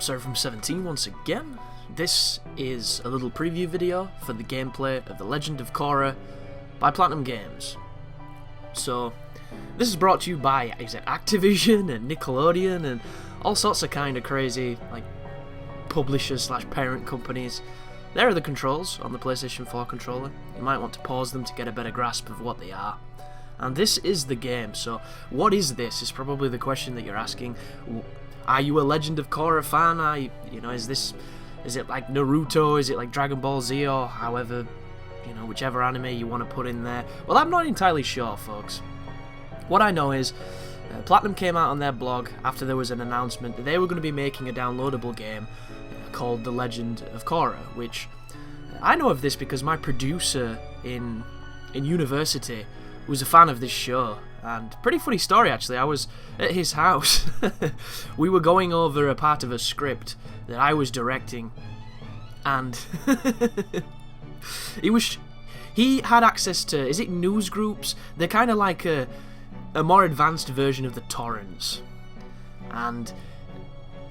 Sorry from 17 once again. This is a little preview video for the gameplay of The Legend of Korra by Platinum Games. So, this is brought to you by Activision and Nickelodeon and all sorts of kind of crazy like publishers slash parent companies. There are the controls on the PlayStation 4 controller. You might want to pause them to get a better grasp of what they are. And this is the game, so what is this is probably the question that you're asking. Are you a Legend of Korra fan? Is it like Naruto? Is it like Dragon Ball Z, or however, whichever anime you want to put in there? Well, I'm not entirely sure, folks. What I know is Platinum came out on their blog after there was an announcement that they were going to be making a downloadable game called The Legend of Korra, which I know of this because my producer in university was a fan of this show. And pretty funny story, actually. I was at his house. We were going over a part of a script that I was directing, and he had access to, is it news groups? They're kind of like a more advanced version of the torrents. And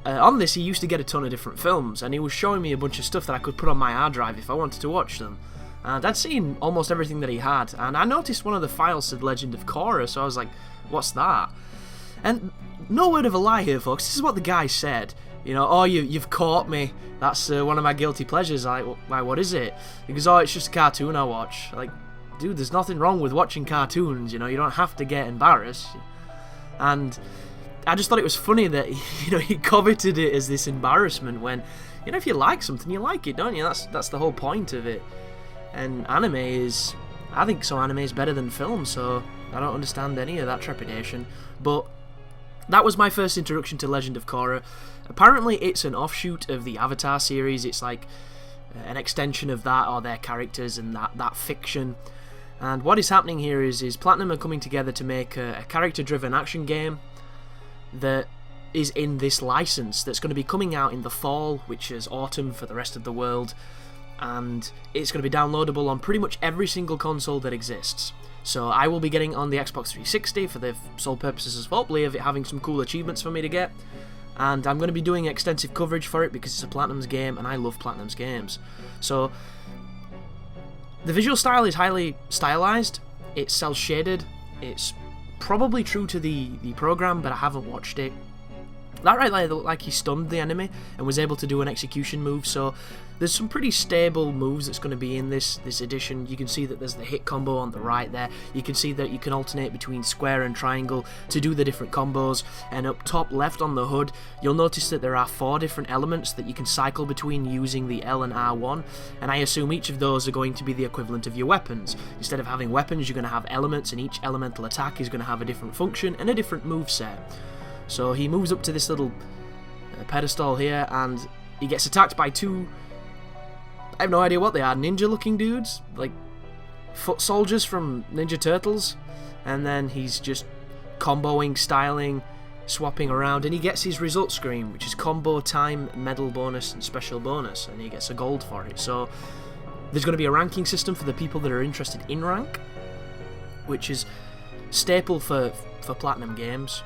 on this, he used to get a ton of different films, and he was showing me a bunch of stuff that I could put on my hard drive if I wanted to watch them. And I'd seen almost everything that he had, and I noticed one of the files said Legend of Korra, so I was like, what's that? And no word of a lie here, folks, this is what the guy said. You've caught me, that's one of my guilty pleasures. Like, why, what is it? He goes, oh, it's just a cartoon I watch. Like, dude, there's nothing wrong with watching cartoons, you don't have to get embarrassed. And I just thought it was funny that, he coveted it as this embarrassment when, if you like something, you like it, don't you? That's the whole point of it. And I think anime is better than film, so I don't understand any of that trepidation. But that was my first introduction to Legend of Korra. Apparently it's an offshoot of the Avatar series. It's like an extension of that, or their characters and that fiction. And what is happening here is Platinum are coming together to make a character-driven action game that is in this license that's going to be coming out in the fall, which is autumn for the rest of the world. And it's going to be downloadable on pretty much every single console that exists. So I will be getting on the Xbox 360 for the sole purposes of hopefully of it having some cool achievements for me to get. And I'm going to be doing extensive coverage for it because it's a Platinum's game and I love Platinum's games. So the visual style is highly stylized, it's cel-shaded, it's probably true to the program, but I haven't watched it. That right there looked like he stunned the enemy and was able to do an execution move, so there's some pretty stable moves that's going to be in this edition. You can see that there's the hit combo on the right there. You can see that you can alternate between square and triangle to do the different combos, and up top left on the HUD you'll notice that there are 4 different elements that you can cycle between using the L and R1, and I assume each of those are going to be the equivalent of your weapons. Instead of having weapons, you're going to have elements, and each elemental attack is going to have a different function and a different moveset. So he moves up to this little pedestal here, and he gets attacked by 2, I have no idea what they are, ninja looking dudes, like foot soldiers from Ninja Turtles, and then he's just comboing, styling, swapping around, and he gets his result screen, which is combo time, medal bonus, and special bonus, and he gets a gold for it. So there's going to be a ranking system for the people that are interested in rank, which is staple for Platinum games.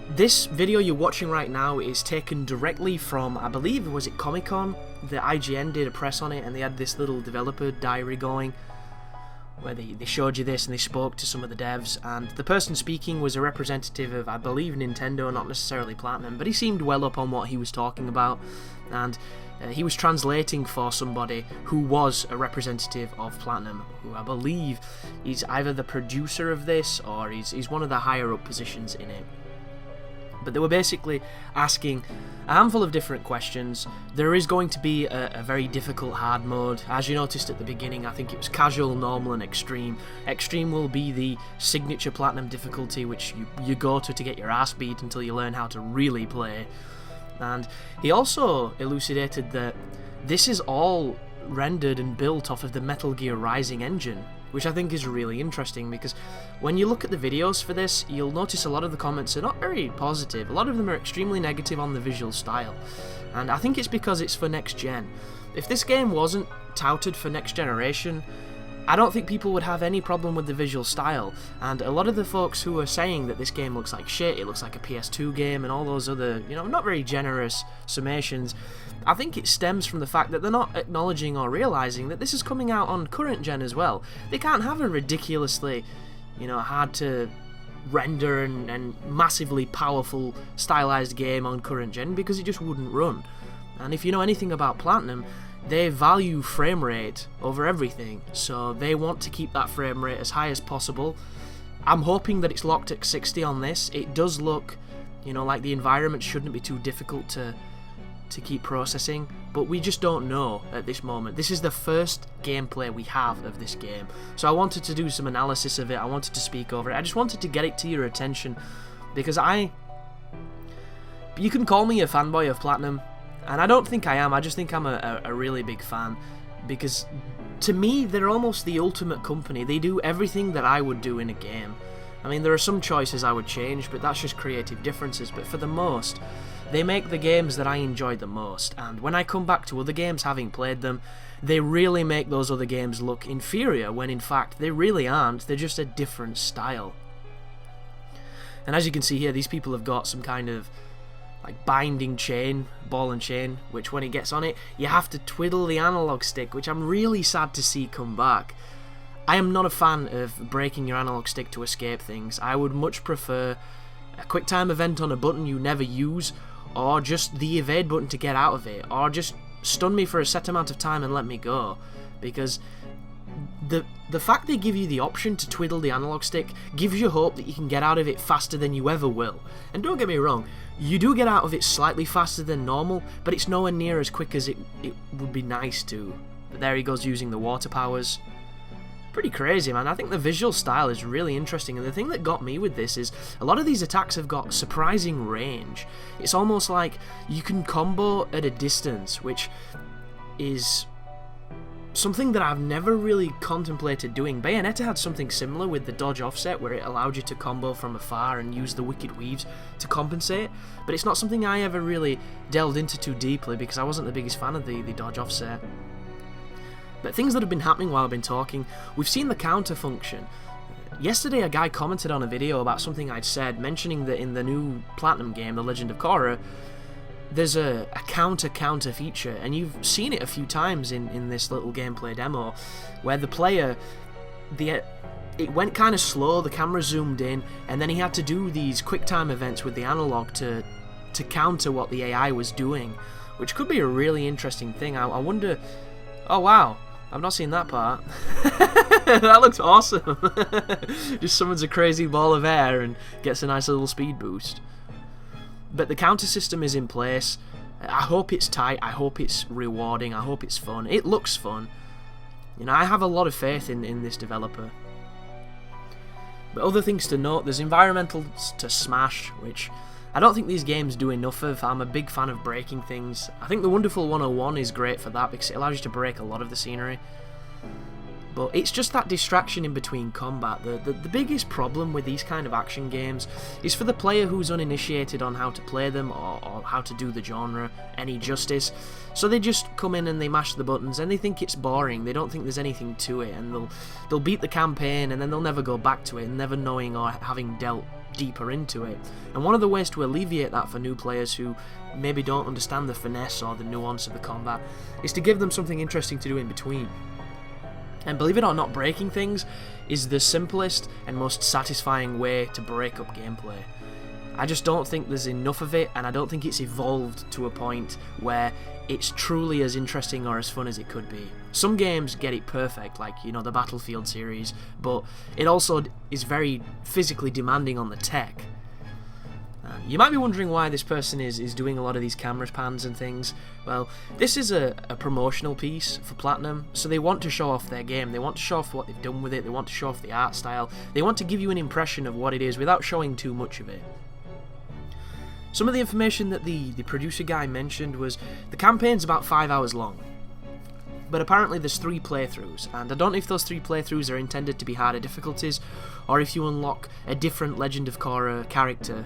This video you're watching right now is taken directly from, I believe, was it Comic-Con? The IGN did a press on it, and they had this little developer diary going where they showed you this and they spoke to some of the devs, and the person speaking was a representative of, I believe, Nintendo, not necessarily Platinum, but he seemed well up on what he was talking about, and he was translating for somebody who was a representative of Platinum, who I believe is either the producer of this or he's one of the higher up positions in it. But they were basically asking a handful of different questions. There is going to be a very difficult hard mode. As you noticed at the beginning, I think it was casual, normal, and extreme. Extreme will be the signature Platinum difficulty, which you go to get your ass beat until you learn how to really play. And he also elucidated that this is all rendered and built off of the Metal Gear Rising engine, which I think is really interesting, because when you look at the videos for this, you'll notice a lot of the comments are not very positive. A lot of them are extremely negative on the visual style, and I think it's because it's for next gen. If this game wasn't touted for next generation, I don't think people would have any problem with the visual style, and a lot of the folks who are saying that this game looks like shit, it looks like a PS2 game, and all those other, not very generous summations, I think it stems from the fact that they're not acknowledging or realising that this is coming out on current gen as well. They can't have a ridiculously, hard to render and massively powerful stylized game on current gen, because it just wouldn't run. And if you know anything about Platinum, they value frame rate over everything, so they want to keep that frame rate as high as possible. I'm hoping that it's locked at 60 on this. It does look, like the environment shouldn't be too difficult to keep processing, but we just don't know at this moment. This is the first gameplay we have of this game, so I wanted to do some analysis of it, I wanted to speak over it, I just wanted to get it to your attention, because you can call me a fanboy of Platinum, and I don't think I am. I just think I'm a really big fan, because to me they're almost the ultimate company. They do everything that I would do in a game. I mean, there are some choices I would change, but that's just creative differences, but for the most, they make the games that I enjoy the most, and when I come back to other games having played them, they really make those other games look inferior, when in fact they really aren't. They're just a different style. And as you can see here, these people have got some kind of like binding chain, ball and chain, which when it gets on it, you have to twiddle the analog stick, which I'm really sad to see come back. I am not a fan of breaking your analog stick to escape things. I would much prefer a quick time event on a button you never use, or just the evade button to get out of it, or just stun me for a set amount of time and let me go, because the fact they give you the option to twiddle the analog stick gives you hope that you can get out of it faster than you ever will. And don't get me wrong, you do get out of it slightly faster than normal, but it's nowhere near as quick as it would be nice to. But there he goes using the water powers. Pretty crazy, man. I think the visual style is really interesting, and the thing that got me with this is a lot of these attacks have got surprising range. It's almost like you can combo at a distance, which is something that I've never really contemplated doing. Bayonetta had something similar with the dodge offset, where it allowed you to combo from afar and use the wicked weaves to compensate, but it's not something I ever really delved into too deeply, because I wasn't the biggest fan of the dodge offset. But things that have been happening while I've been talking, we've seen the counter function. Yesterday a guy commented on a video about something I'd said, mentioning that in the new Platinum game, The Legend of Korra, there's a counter feature, and you've seen it a few times in this little gameplay demo, where the player, it went kind of slow, the camera zoomed in, and then he had to do these quick time events with the analog to counter what the AI was doing, which could be a really interesting thing. I wonder... Oh wow, I've not seen that part. That looks awesome. Just summons a crazy ball of air and gets a nice little speed boost. But the counter system is in place. I hope it's tight, I hope it's rewarding, I hope it's fun. It looks fun. I have a lot of faith in this developer. But other things to note, there's environmentals to smash, which I don't think these games do enough of. I'm a big fan of breaking things. I think the Wonderful 101 is great for that, because it allows you to break a lot of the scenery. But it's just that distraction in between combat. The biggest problem with these kind of action games is for the player who's uninitiated on how to play them, or how to do the genre any justice. So they just come in and they mash the buttons and they think it's boring, they don't think there's anything to it, and they'll beat the campaign and then they'll never go back to it, never knowing or having dealt deeper into it. And one of the ways to alleviate that for new players who maybe don't understand the finesse or the nuance of the combat is to give them something interesting to do in between. And believe it or not, breaking things is the simplest and most satisfying way to break up gameplay. I just don't think there's enough of it, and I don't think it's evolved to a point where it's truly as interesting or as fun as it could be. Some games get it perfect, like, the Battlefield series, but it also is very physically demanding on the tech. You might be wondering why this person is doing a lot of these camera pans and things. Well, this is a promotional piece for Platinum, so they want to show off their game, they want to show off what they've done with it, they want to show off the art style, they want to give you an impression of what it is without showing too much of it. Some of the information that the producer guy mentioned was the campaign's about 5 hours long, but apparently there's 3 playthroughs, and I don't know if those 3 playthroughs are intended to be harder difficulties, or if you unlock a different Legend of Korra character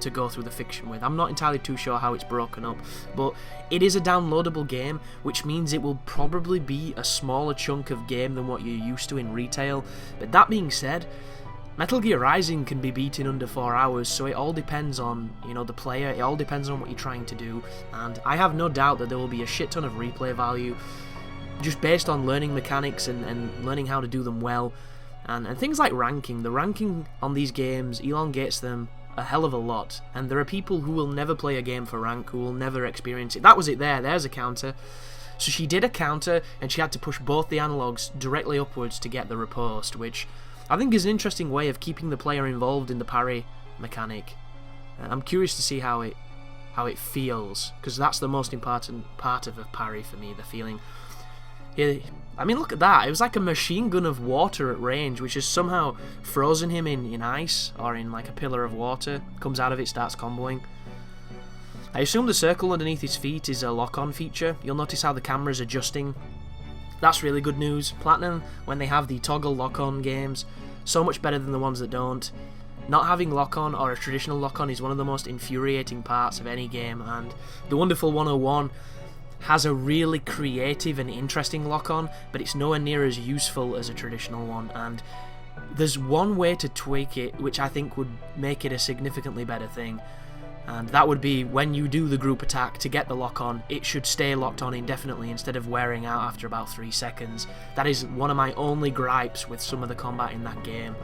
to to go through the fiction with. I'm not entirely too sure how it's broken up, but it is a downloadable game, which means it will probably be a smaller chunk of game than what you're used to in retail. But that being said, Metal Gear Rising can be beat in under 4 hours, so it all depends on, the player, it all depends on what you're trying to do, and I have no doubt that there will be a shit ton of replay value, just based on learning mechanics and learning how to do them well, and things like ranking. The ranking on these games elongates them a hell of a lot, and there are people who will never play a game for rank, who will never experience it. That was it there's a counter. So she did a counter, and she had to push both the analogs directly upwards to get the riposte, which I think is an interesting way of keeping the player involved in the parry mechanic. I'm curious to see how it feels, because that's the most important part of a parry for me, the feeling. Yeah, I mean, look at that. It was like a machine gun of water at range, which has somehow frozen him in ice, or in like a pillar of water. Comes out of it, starts comboing. I assume the circle underneath his feet is a lock-on feature. You'll notice how the camera's adjusting. That's really good news. Platinum, when they have the toggle lock-on games, so much better than the ones that don't. Not having lock-on, or a traditional lock-on, is one of the most infuriating parts of any game, and the Wonderful 101 has a really creative and interesting lock-on, but it's nowhere near as useful as a traditional one, and there's one way to tweak it which I think would make it a significantly better thing, and that would be when you do the group attack to get the lock-on, it should stay locked on indefinitely instead of wearing out after about 3 seconds. That is one of my only gripes with some of the combat in that game.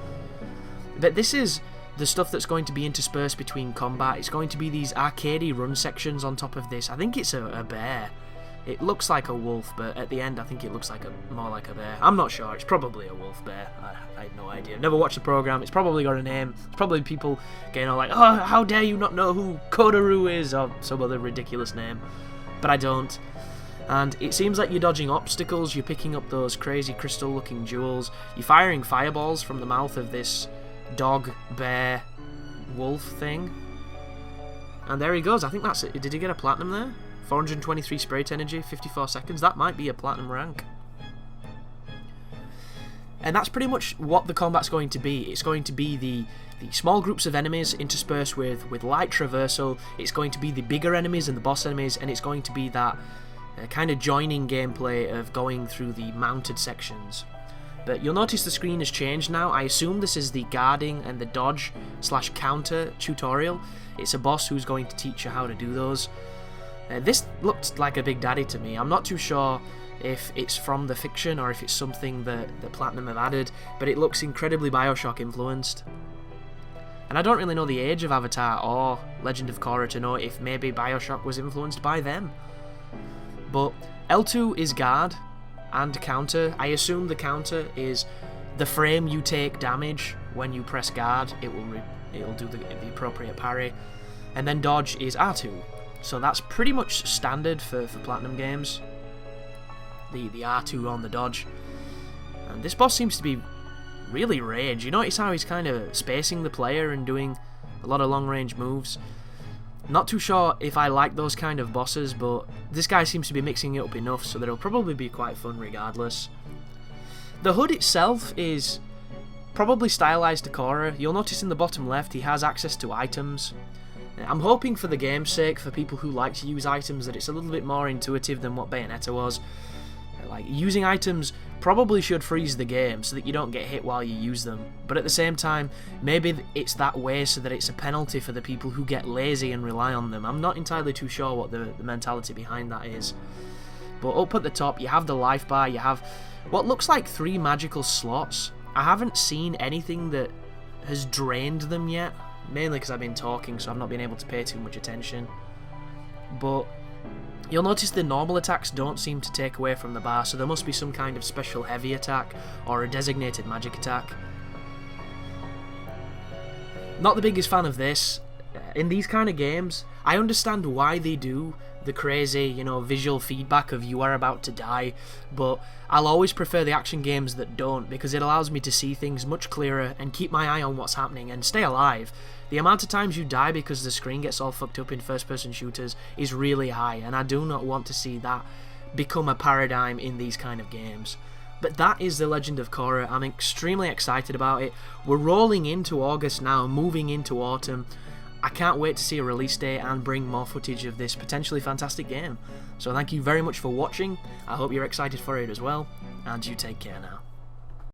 But this is the stuff that's going to be interspersed between combat. It's going to be these arcadey run sections on top of this. I think it's a bear. It looks like a wolf, but at the end I think it looks like more like a bear. I'm not sure. It's probably a wolf bear. I have no idea. Never watched the program. It's probably got a name. It's probably people getting all like, oh, how dare you not know who Kodaru is, or some other ridiculous name. But I don't. And it seems like you're dodging obstacles, you're picking up those crazy crystal-looking jewels, you're firing fireballs from the mouth of this dog, bear, wolf thing. And there he goes. I think that's it. Did he get a platinum there? 423 sprite energy, 54 seconds. That might be a platinum rank. And that's pretty much what the combat's going to be. It's going to be the small groups of enemies interspersed with light traversal. It's going to be the bigger enemies and the boss enemies, and it's going to be that kind of joining gameplay of going through the mounted sections. But you'll notice the screen has changed now. I assume this is the guarding and the dodge / counter tutorial. It's a boss who's going to teach you how to do those. This looked like a Big Daddy to me. I'm not too sure if it's from the fiction or if it's something that Platinum have added, but it looks incredibly Bioshock influenced. And I don't really know the age of Avatar or Legend of Korra to know if maybe Bioshock was influenced by them. But L2 is guard and counter. I assume the counter is the frame you take damage when you press guard. It will do the appropriate parry. And then dodge is R2. So that's pretty much standard for Platinum games. The R2 on the dodge. And this boss seems to be really rage. You notice how he's kind of spacing the player and doing a lot of long range moves. Not too sure if I like those kind of bosses, but this guy seems to be mixing it up enough so that it'll probably be quite fun regardless. The HUD itself is probably stylized to Korra. You'll notice in the bottom left he has access to items. I'm hoping for the game's sake, for people who like to use items, that it's a little bit more intuitive than what Bayonetta was. Like, using items probably should freeze the game so that you don't get hit while you use them, but at the same time, maybe it's that way so that it's a penalty for the people who get lazy and rely on them. I'm not entirely too sure what the mentality behind that is. But up at the top, you have the life bar, you have what looks like 3 magical slots. I haven't seen anything that has drained them yet, mainly because I've been talking, so I've not been able to pay too much attention. But you'll notice the normal attacks don't seem to take away from the bar, so there must be some kind of special heavy attack or a designated magic attack. Not the biggest fan of this. In these kind of games, I understand why they do the crazy, visual feedback of you are about to die, but I'll always prefer the action games that don't, because it allows me to see things much clearer and keep my eye on what's happening and stay alive. The amount of times you die because the screen gets all fucked up in first-person shooters is really high, and I do not want to see that become a paradigm in these kind of games. But that is The Legend of Korra. I'm extremely excited about it. We're rolling into August now, moving into autumn. I can't wait to see a release date and bring more footage of this potentially fantastic game. So thank you very much for watching. I hope you're excited for it as well, and you take care now.